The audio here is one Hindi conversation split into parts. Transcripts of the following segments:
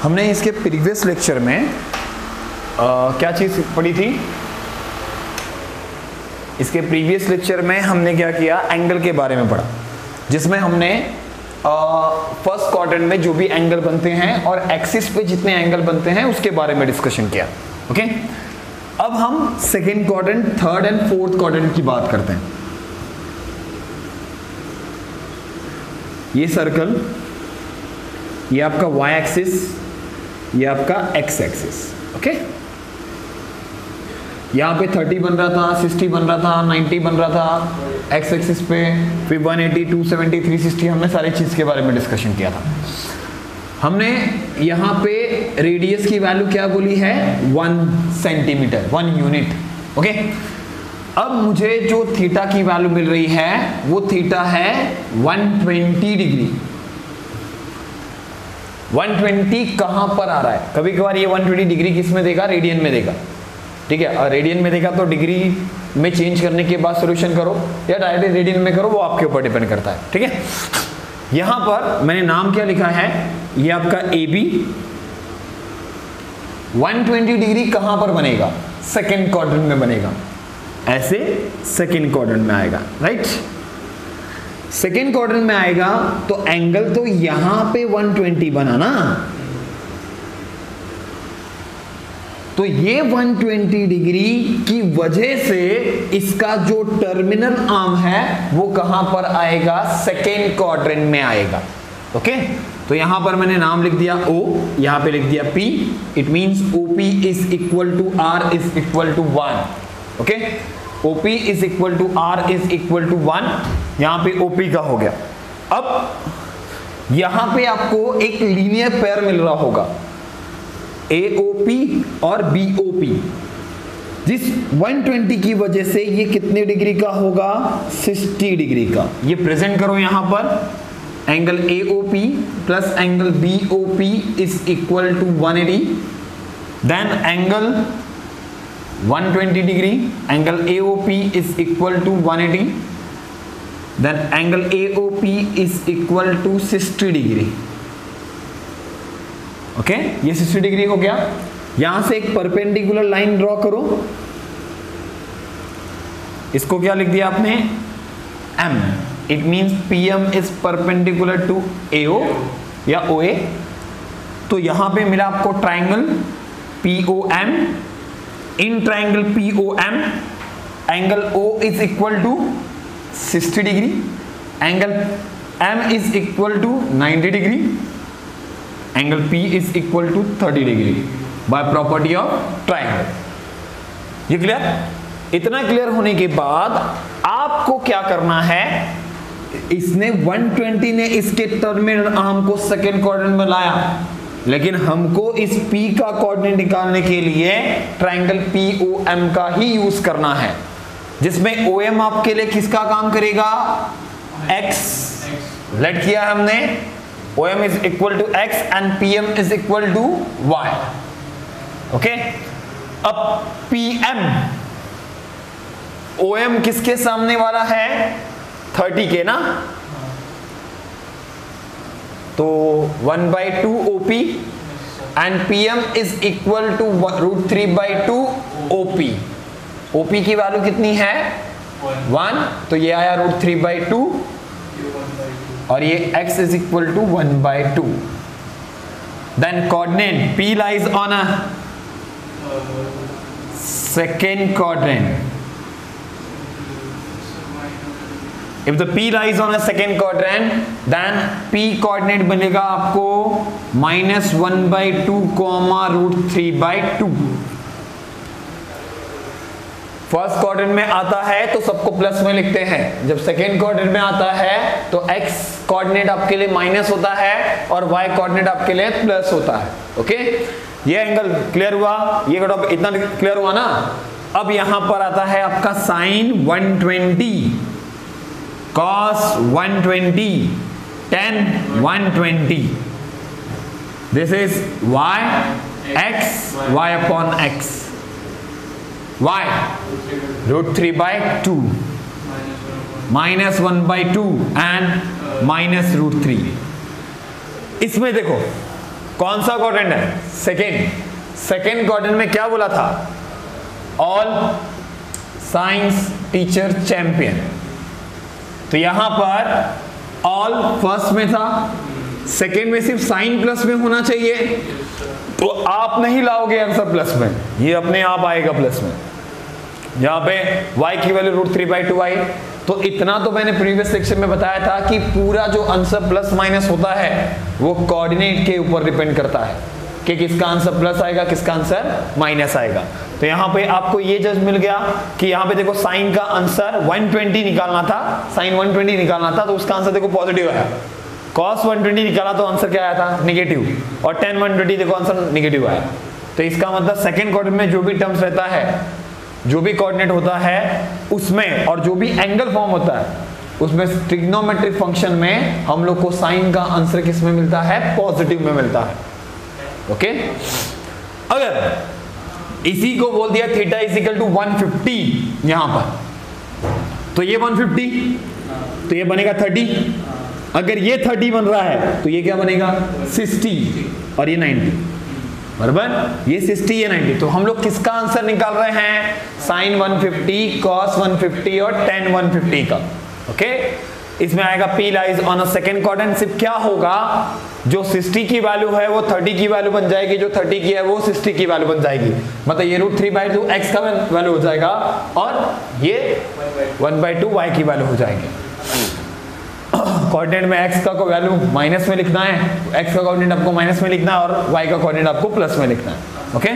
हमने इसके प्रीवियस लेक्चर में क्या चीज पढ़ी थी? इसके प्रीवियस लेक्चर में हमने क्या किया, एंगल के बारे में पढ़ा, जिसमें हमने फर्स्ट क्वाड्रेंट में जो भी एंगल बनते हैं और एक्सिस पे जितने एंगल बनते हैं उसके बारे में डिस्कशन किया। ओके, अब हम second quadrant, third and fourth quadrant की बात करते हैं। ये सर्कल, ये आपका y एक्सिस, ये आपका x एक्सिस। ओके, यहाँ पे 30 बन रहा था, 60 बन रहा था, 90 बन रहा था x एक्सिस पे, फिर 180, 270, 360, हमने सारी चीज के बारे में डिस्कशन किया था। हमने यहाँ पे रेडियस की वैल्यू क्या बोली है? 1 सेंटीमीटर, 1 यूनिट। ओके, अब मुझे जो थीटा की वैल्यू मिल रही है वो थीटा है 120 डिग्री। 120 कहां पर आ रहा है? कभी कभार ये 120 डिग्री किस में देगा? रेडियन में देगा। ठीक है, और रेडियन में देगा तो डिग्री में चेंज करने के बाद सॉल्यूशन करो या डायरेक्ट रेडियन में करो, वो आपके ऊपर डिपेंड करता है। ठीक है, यहां पर मैंने नाम क्या लिखा है, ये आपका AB। 120 डिग्री कहां पर बनेगा? सेकेंड क्वाड्रेंट में बनेगा, ऐसे सेकेंड क्वाड्रेंट में आएगा। राइट, सेकेंड क्वाड्रेंट में आएगा तो एंगल तो यहां पे 120 बना ना, तो ये 120 डिग्री की वजह से इसका जो टर्मिनल आर्म है वो कहां पर आएगा? सेकेंड क्वाड्रेंट में आएगा। ओके, तो यहां पर मैंने नाम लिख दिया O, यहां पे लिख दिया P। It means OP is equal to R is equal to 1। Okay, OP is equal to R is equal to 1, यहां पे OP का हो गया। अब यहां पे आपको एक लीनियर पेयर मिल रहा होगा, AOP और BOP, जिस 120 की वजह से ये कितने डिग्री का होगा? 60 डिग्री का। ये प्रेजेंट करो यहां पर, angle AOP plus angle BOP is equal to 180, then angle 120 degree, angle AOP is equal to 180, then angle AOP is equal to 60 degree. Okay, ये 60 डिग्री हो गया। यहां से एक परपेंडिकुलर लाइन ड्रॉ करो, इसको क्या लिख दिया आपने? M। It means PM is perpendicular to AO या OA। तो यहां पे मिला आपको triangle POM। In triangle POM angle O is equal to 60 degree, angle M is equal to 90 degree, angle P is equal to 30 degree by property of triangle. ये क्लियर? इतना क्लियर होने के बाद आपको क्या करना है, इसने 120 ने इसके टर्मिनल आर्म को सेकेंड क्वाड्रेंट में लाया, लेकिन हमको इस P का कोऑर्डिनेट निकालने के लिए ट्राइंगल POM का ही यूज करना है, जिसमें OM आपके लिए किसका काम करेगा? X। लेट किया है हमने, OM is equal to X and PM is equal to Y। Okay, अब PM, OM किसके सामने वाला है? 30 के ना, तो 1/2 OP and PM is equal to √3/2 OP। OP की वैल्यू कितनी है? 1, तो ये आया √3/2 और ये x is equal to 1/2। Then coordinate P lies on a second quadrant। If the P lies on a second quadrant, then P coordinate बनेगा आपको -1/2, √3/2। फर्स्ट क्वाड्रेंट में आता है तो सबको प्लस में लिखते हैं, जब सेकेंड क्वाड्रेंट में आता है तो x कोऑर्डिनेट आपके लिए माइनस होता है और y कोऑर्डिनेट आपके लिए प्लस होता है। ओके, ये एंगल क्लियर हुआ, ये इतना क्लियर हुआ ना। अब यहां पर आता है आपका sine 120, cos 120, tan 120। This is y, x, y upon x। y √3/2 -1/2 and -√3। इसमें देखो कौन सा क्वाड्रेंट है? सेकेंड क्वाड्रेंट में क्या बोला था? All science teacher champion. तो यहां पर ऑल फर्स्ट में था, सेकेंड में सिर्फ साइन प्लस में होना चाहिए, तो आप नहीं लाओगे आंसर प्लस में, ये अपने आप आएगा प्लस में। यहां पे y की वैल्यू √3/2 आई। तो इतना तो मैंने प्रीवियस सेक्शन में बताया था कि पूरा जो आंसर प्लस माइनस होता है वो कोऑर्डिनेट के ऊपर डिपेंड करता है कि किसका आंसर प्लस आएगा, किसका आंसर माइनस आएगा। तो यहाँ पे आपको ये जज मिल गया कि यहाँ पे देखो साइन का आंसर 120 निकालना था, साइन 120 निकालना था, तो उसका आंसर देखो पॉजिटिव आया। कॉस 120 निकाला तो आंसर क्या आया था? नेगेटिव। और टेन 120 देखो आंसर नेगेटिव आया। तो इसका मतलब सेकेंड क्वाड्रेंट में जो भी टर्म्स रहता है, जो भी कोऑर्डिनेट होता है उसमें, और जो भी एंगल फॉर्म होता है उसमें, ट्रिग्नोमेट्रिक फंक्शन में हम लोग को साइन का आंसर किस में मिलता है? पॉजिटिव में मिलता है। ओके, अगर इसी को बोल दिया थीटा इज इक्वल टू 150 यहां पर, तो ये 150, तो ये बनेगा 30। अगर ये 30 बन रहा है तो ये क्या बनेगा? 60 और ये 90, बराबर। ये 60 ये 90। तो हम लोग किसका आंसर निकाल रहे हैं? साइन 150, कॉस 150 और टेन 150 का। ओके, इसमें आएगा P lies on a second quadrant. सिर्फ क्या होगा, जो 60 की वैल्यू है वो 30 की वैल्यू बन जाएगी, जो 30 की है वो 60 की वैल्यू बन जाएगी। मतलब ये √3/2 x का वैल्यू हो जाएगा और ये 1/2 y की वैल्यू हो जाएगी। कोऑर्डिनेट में x का वैल्यू माइनस में लिखना है, x का कोऑर्डिनेट आपको माइनस में लिखना है और y का कोऑर्डिनेट आपको प्लस में लिखना है। ओके,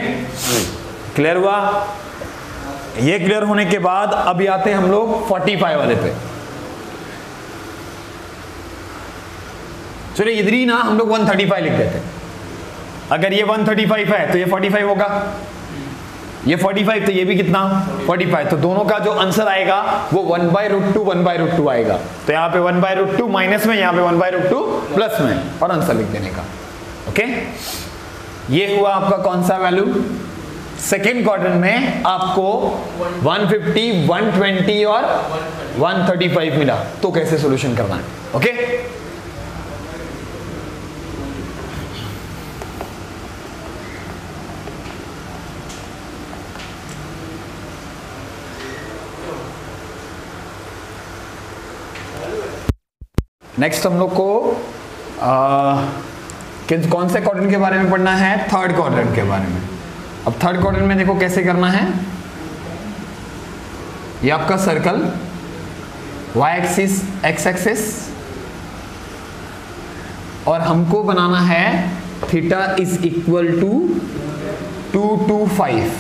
क्लियर हुआ? ये क्लियर होने के बाद अभी आते हैं हम लोग 45 वाले पे। चलिए इधर ही ना हम लोग 135 लिख देते। अगर ये 135 है तो ये 45 होगा, ये 45 तो ये भी कितना? 45। तो दोनों का जो आंसर आएगा वो 1/√2 1/√2 आएगा। तो यहाँ पे 1/√2 माइनस में, यहाँ पे 1/√2 प्लस में, और आंसर लिख देने का। ओके, ये हुआ आपका कौन सा वैल्यू? सेकेंड क्वाड्रेंट में आपको 150, 120 और 135 मिला। तो कैसे सोल्यूशन करना है? ओके, नेक्स्ट हम लोग को कौन से क्वाड्रेंट के बारे में पढ़ना है? थर्ड क्वाड्रेंट के बारे में। अब थर्ड क्वाड्रेंट में देखो कैसे करना है। ये आपका circle, y axis x axis, और हमको बनाना है theta is equal to 225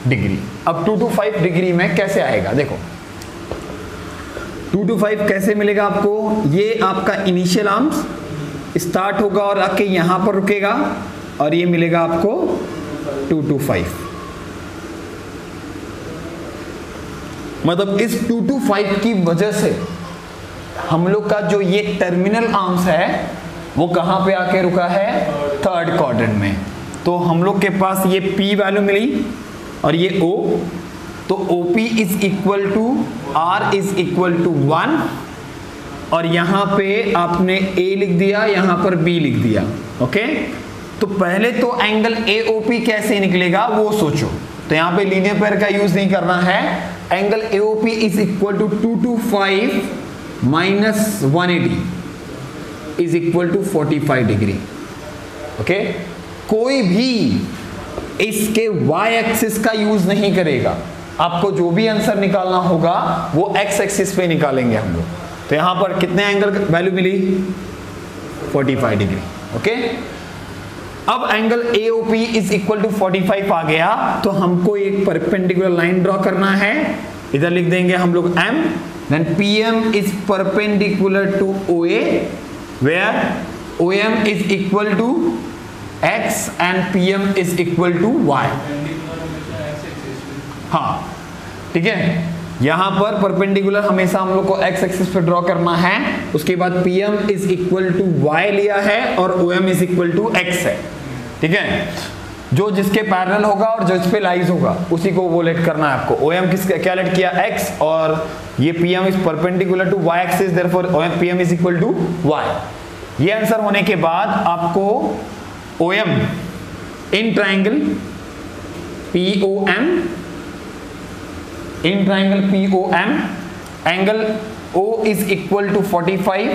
degree. अब 225 डिग्री में कैसे आएगा? देखो 225 कैसे मिलेगा आपको? ये आपका इनिशियल आर्म्स स्टार्ट होगा और आके यहां पर रुकेगा, और ये मिलेगा आपको 225। मतलब इस 225 की वजह से हम लोग का जो ये टर्मिनल आर्म्स है वो कहां पे आके रुका है? थर्ड क्वाड्रेंट में। तो हम लोग के पास ये P वैल्यू मिली और ये O, तो OP is equal to R is equal to 1, और यहां पे आपने A लिख दिया, यहां पर B लिख दिया। ओके, तो पहले तो एंगल AOP कैसे निकलेगा वो सोचो। तो यहां पे लीनियर पेयर का यूज नहीं करना है। Angle AOP is equal to 225 minus 180 is equal to 45 degree. Okay, कोई भी इसके y एक्सिस का यूज नहीं करेगा। आपको जो भी आंसर निकालना होगा वो x एक्सिस पे निकालेंगे हम लोग। तो यहां पर कितने एंगल वैल्यू मिली? 45 डिग्री। ओके, अब angle AOP is equal to 45 आ गया, तो हमको एक परपेंडिकुलर लाइन ड्रॉ करना है। इधर लिख देंगे हम लोग M, then PM is perpendicular to OA, where OM is equal to x and PM is equal to y। हाँ, ठीक है, यहां पर परपेंडिकुलर हमेशा हम लोग को x एक्सिस पे ड्रॉ करना है। उसके बाद PM is equal to y लिया है और OM is equal to x है। ठीक है, जो जिसके पैरेलल होगा और जो इस पे लाइज होगा उसी को वो लेट करना है आपको। OM किसका क्या लेट किया, x, और ये PM is perpendicular to y axis, therefore PM is equal to y। ये आंसर होने के बाद आपको OM in triangle POM, in triangle POM angle O is equal to 45,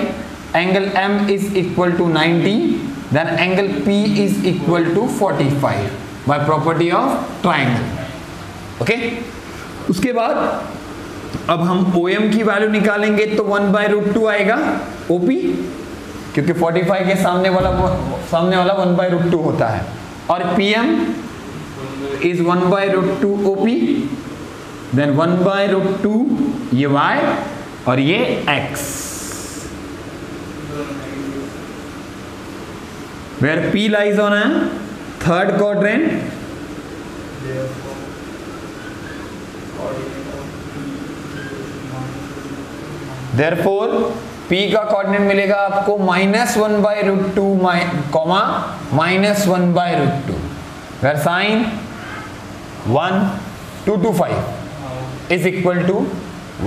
angle M is equal to 90, then angle P is equal to 45 by property of triangle. Okay? उसके बाद अब हम OM की वैल्यू निकालेंगे तो 1/√2 आएगा OP, क्योंकि 45 के सामने वाला 1/√2 होता है, और PM is 1/√2 OP, then 1/√2 ये Y और ये X, where P lies on a third quadrant, therefore P का कोऑर्डिनेट मिलेगा आपको -1/√2 -1/√2, where sin 1 2 to 5 is equal to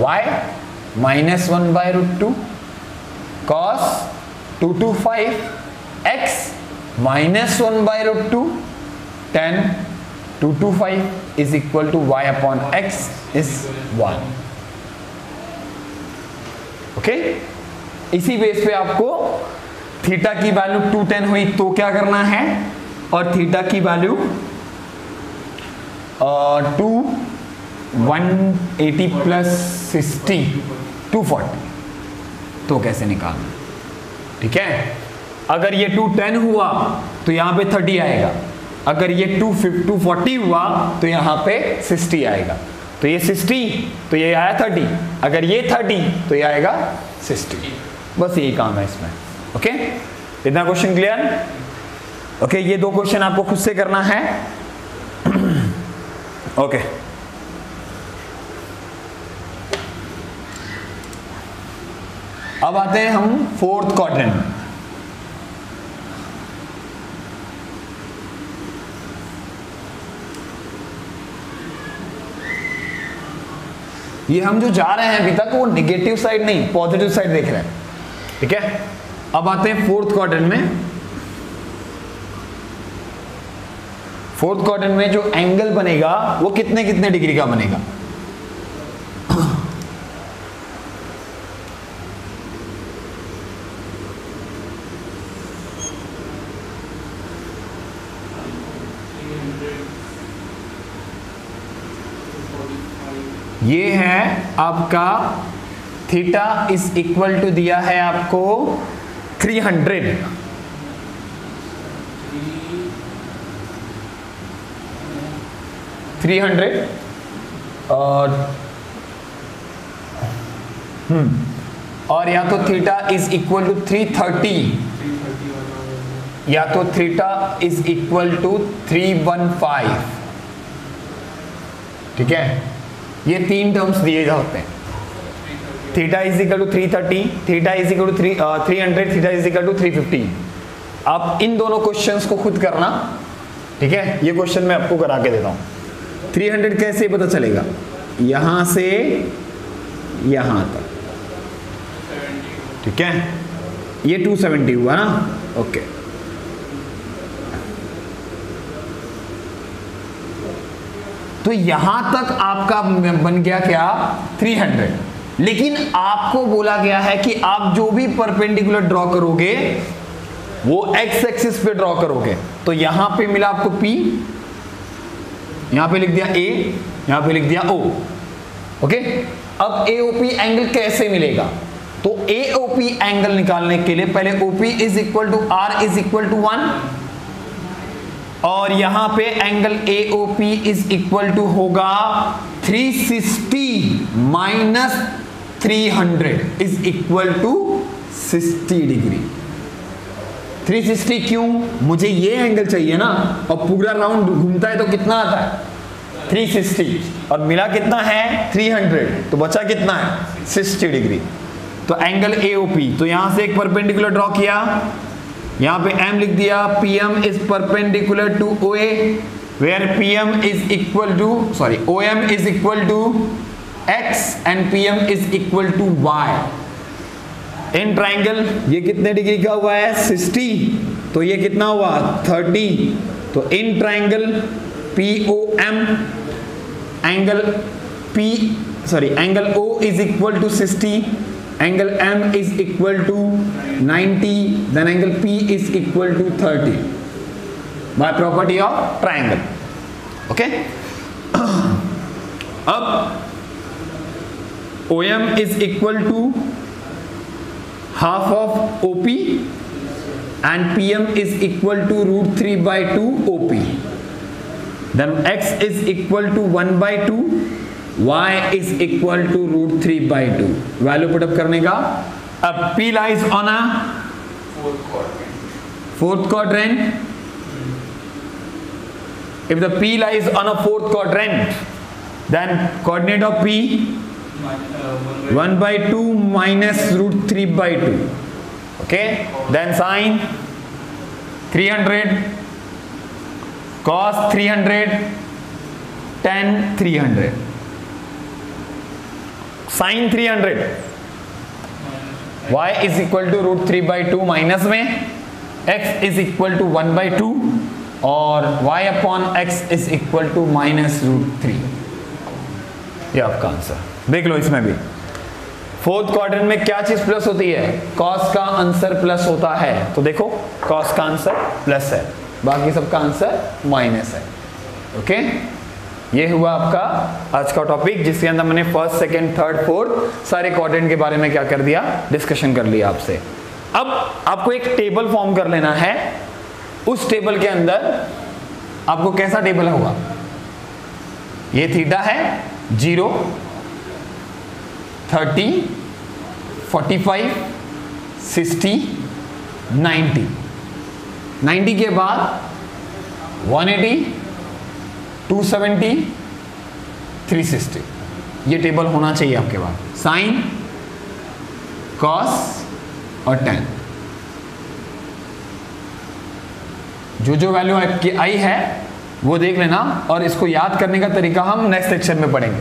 y -1/√2 cos 2 to 5 x -1/√2 tan 2 to 5 is equal to y upon x is 1. Okay, इसी बेस पे आपको थीटा की वैल्यू 210 हुई तो क्या करना है, और थीटा की वैल्यू 180 प्लस 60 240, तो कैसे निकालना, ठीक है। अगर ये 210 हुआ तो यहां पे 30 आएगा, अगर ये 240 हुआ तो यहां पे 60 आएगा, तो ये 60 तो ये आया 30, अगर ये 30 तो ये आएगा 60, बस यही काम है इसमें। ओके, इतना क्वेश्चन क्लियर। ओके, ये दो क्वेश्चन आपको खुद से करना है। ओके, अब आते हैं हम फोर्थ क्वाड्रेंट में। ये हम जो जा रहे हैं अभी तक वो नेगेटिव साइड नहीं, पॉजिटिव साइड देख रहे हैं, ठीक है। अब आते हैं फोर्थ क्वाड्रेंट में। फोर्थ क्वाड्रेंट में जो एंगल बनेगा वो कितने कितने डिग्री का बनेगा, ये है आपका थीटा इज इक्वल टू दिया है आपको 300, और या तो थीटा इज इक्वल टू 330 या तो थीटा इज इक्वल टू 315, ठीक है। ये तीन टर्म्स दिए जाते हैं, theta is equal to 330, theta is equal to 300, theta is equal to 315। आप इन दोनों क्वेश्चंस को खुद करना, ठीक है। ये क्वेश्चन मैं आपको करा के देता हूँ। 300 कैसे पता चलेगा, यहां से यहां तक, ठीक है। ये 270 हुआ ना, ओके। तो यहां तक आपका बन गया क्या 300, लेकिन आपको बोला गया है कि आप जो भी परपेंडिकुलर ड्रॉ करोगे वो एक्स एक्सिस पे ड्रॉ करोगे। तो यहां पे मिला आपको P, यहां पे लिख दिया A, यहां पे लिख दिया O, ओके। अब AOP एंगल कैसे मिलेगा, तो AOP एंगल निकालने के लिए पहले OP is equal to R is equal to 1, और यहां पे angle AOP is equal to होगा 360 minus 300 is equal to 60 degree. 360 क्यों, मुझे ये एंगल चाहिए ना, और पूरा राउंड घूमता है तो कितना आता है 360, और मिला कितना है 300, तो बचा कितना है 60 डिग्री। तो एंगल AOP, तो यहां से एक परपेंडिकुलर ड्रॉ किया, यहां पे m लिख दिया, PM is perpendicular to OA where PM is equal to OM is equal to x and PM is equal to y. In triangle ये कितने डिग्री का हुआ है 60, तो ये कितना हुआ 30, तो इन triangle POM angle O is equal to 60, angle M is equal to 90, then angle P is equal to 30 by property of triangle. Okay. अब OM is equal to half of OP and PM is equal to √3 by 2 OP. Then X is equal to 1 by 2, Y is equal to √3 by 2. Value put up करने का. अब P lies on a fourth quadrant. If the P lies on a fourth quadrant, then coordinate of P 1 by 2 minus √3 by 2. Okay, then sine 300, cos 300, tan 300. Sine 300 y is equal to √3 by 2 minus में x is equal to 1 by 2 और y upon x is equal to minus √3. ये आपका आंसर. देख लो इसमें भी फोर्थ क्वाड्रेंट में क्या चीज प्लस होती है, कॉस का आंसर प्लस होता है. तो देखो कॉस का आंसर प्लस है, बाकी सबका आंसर माइनस है. ओके, ये हुआ आपका आज का टॉपिक जिसके अंदर मैंने फर्स्ट सेकंड थर्ड फोर्थ सारे क्वाड्रेंट के बारे में क्या कर दिया, डिस्कशन कर लिया आपसे. अब आपको एक टेबल फॉर्म कर लेना है. उस टेबल के अंदर आपको कैसा टेबल होगा, ये थीटा है 0, 30, 45, 60, 90. 90 के बाद 180, 270, 360. ये टेबल होना चाहिए आपके पास. साइन, कॉस और टेन. जो वैल्यू आपकी आई है वो देख लेना और इसको याद करने का तरीका हम नेक्स्ट लेक्चर में पढ़ेंगे.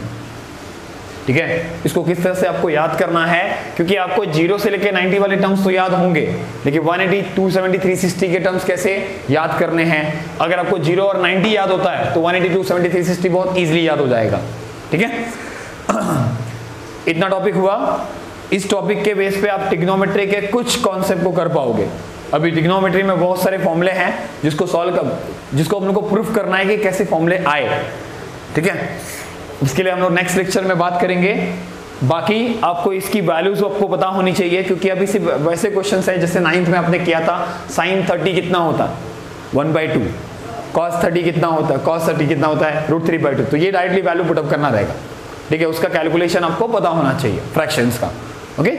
ठीक है, इसको किस तरह से आपको याद करना है, क्योंकि आपको 0 से लेके 90 वाले टर्म्स तो याद होंगे, लेकिन 180, 270, 360 के टर्म्स कैसे याद करने हैं. अगर आपको 0 और 90 याद होता है तो 180, 270, 360 बहुत इजीली याद हो जाएगा. ठीक है, इतना टॉपिक हुआ. इस टॉपिक के बेस पे आप ट्रिग्नोमेट्री के कुछ कॉन्सेप्ट को कर पाओगे. अभी ट्रिग्नोमेट्री में बहुत सारे फॉर्मूले हैं जिसको हम लोग को प्रूफ करना है कि कैसे फॉर्मूले आए. ठीक है, इसके लिए हम लोग नेक्स्ट लेक्चर में बात करेंगे. बाकी आपको इसकी वैल्यूज आपको पता होनी चाहिए, क्योंकि अभी सिर्फ वैसे क्वेश्चन है जैसे 9th में आपने किया था. साइन 30 कितना होता है 1 by 2, कॉस 30 कितना होता है, कॉस 30 कितना होता है √3 by 2. तो ये डायरेक्टली वैल्यू पुटअप करना रहेगा. ठीक है, उसका कैलकुलेशन आपको पता होना चाहिए फ्रैक्शंस का. ओके,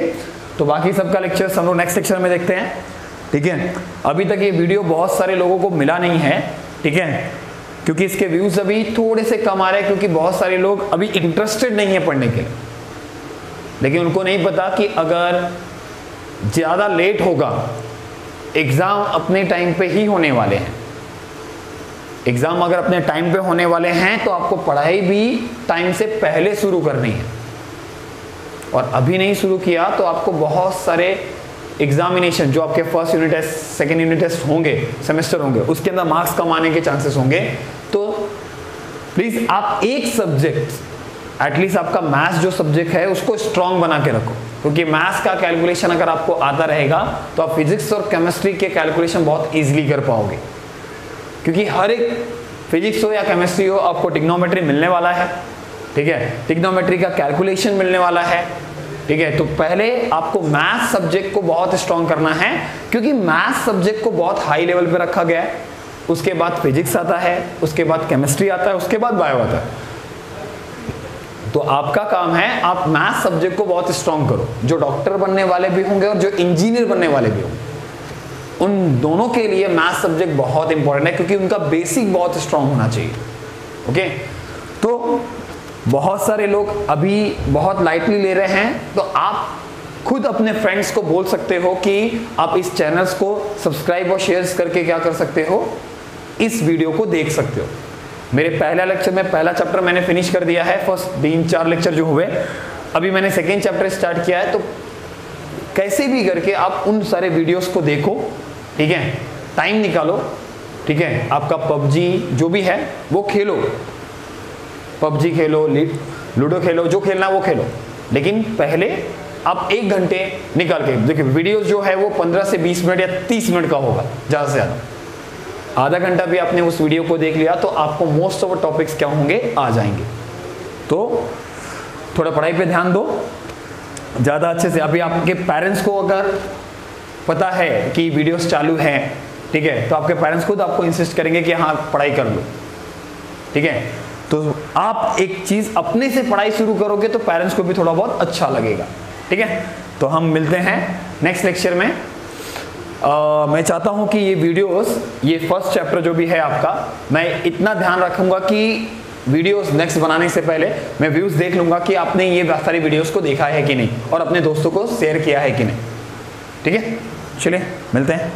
तो बाकी सबका लेक्चर हम लोग नेक्स्ट लेक्चर में देखते हैं. ठीक है, अभी तक ये वीडियो बहुत सारे लोगों को मिला नहीं है. ठीक है, क्योंकि इसके व्यूज अभी थोड़े से कम आ रहे हैं, क्योंकि बहुत सारे लोग अभी इंटरेस्टेड नहीं है पढ़ने के लिए. लेकिन उनको नहीं पता कि अगर ज़्यादा लेट होगा, एग्ज़ाम अपने टाइम पे ही होने वाले हैं. एग्ज़ाम अगर अपने टाइम पे होने वाले हैं तो आपको पढ़ाई भी टाइम से पहले शुरू करनी है. और अभी नहीं शुरू किया तो आपको बहुत सारे एग्जामिनेशन जो आपके first unit test, second unit test होंगे, सेमेस्टर होंगे, उसके अंदर मार्क्स कम आने के चांसेस होंगे. तो प्लीज आप एक सब्जेक्ट एटलीस्ट आपका मैथ्स जो सब्जेक्ट है उसको स्ट्रांग बना के रखो, क्योंकि मैथ्स का कैलकुलेशन अगर आपको आता रहेगा तो आप फिजिक्स और केमिस्ट्री के कैलकुलेशन बहुत ईजिली कर पाओगे. क्योंकि हर एक फिजिक्स हो या केमिस्ट्री हो आपको ट्रिग्नोमेट्री मिलने वाला है. ठीक है, ट्रिग्नोमेट्री का कैलकुलेशन मिलने वाला है. ठीक है, तो पहले आपको मैथ्स सब्जेक्ट को बहुत स्ट्रांग करना है, क्योंकि मैथ्स सब्जेक्ट को बहुत हाई लेवल पे रखा गया है. उसके बाद फिजिक्स आता है, उसके बाद केमिस्ट्री आता है, उसके बाद बायो आता है. तो आपका काम है आप मैथ्स सब्जेक्ट को बहुत स्ट्रांग करो. जो डॉक्टर बनने वाले भी होंगे और जो इंजीनियर बनने वाले भी होंगे, उन दोनों के लिए मैथ्स सब्जेक्ट बहुत इंपॉर्टेंट है, क्योंकि उनका बेसिक बहुत स्ट्रांग होना चाहिए. ओके, तो बहुत सारे लोग अभी बहुत लाइटली ले रहे हैं, तो आप खुद अपने फ्रेंड्स को बोल सकते हो कि आप इस चैनल्स को सब्सक्राइब और शेयर करके क्या कर सकते हो, इस वीडियो को देख सकते हो। मेरे पहला लेक्चर में पहला चैप्टर मैंने फिनिश कर दिया है, फर्स्ट 3-4 लेक्चर जो हुए, अभी मैंने सेकेंड चैप्टर स्टार्ट किया है। तो कैसे भी करके आप उन सारे वीडियोस को देखो, ठीक है, टाइम निकालो, ठीक है, आपका पबजी जो भी है वो खेलो, पबजी खेलो, लूडो खेलो, जो खेलना वो खेलो, लेकिन पहले आप 1 घंटे निकाल के देखिए। वीडियोस जो है वो 15 से 20 मिनट या 30 मिनट का होगा ज़्यादा से ज़्यादा। आधा घंटा भी आपने उस वीडियो को देख लिया तो आपको मोस्ट ऑफ टॉपिक्स क्या होंगे, आ जाएंगे। तो थोड़ा पढ़ाई पे ध्यान दो ज़्यादा अच्छे से। अभी आपके पेरेंट्स को अगर पता है कि वीडियोस चालू हैं, ठीक है, तो आपके पेरेंट्स खुद आपको इंसिस्ट करेंगे कि हाँ पढ़ाई कर लो, ठीक है। तो आप एक चीज़ अपने से पढ़ाई शुरू करोगे तो पेरेंट्स को भी थोड़ा बहुत अच्छा लगेगा, ठीक है। तो हम मिलते हैं नेक्स्ट लेक्चर में। मैं चाहता हूं कि ये वीडियोस, ये फर्स्ट चैप्टर जो भी है आपका, मैं इतना ध्यान रखूंगा कि वीडियोस नेक्स्ट बनाने से पहले मैं व्यूज देख लूंगा कि आपने ये सारी वीडियोस को देखा है कि नहीं और अपने दोस्तों को शेयर किया है कि नहीं, ठीक है। चलिए मिलते हैं।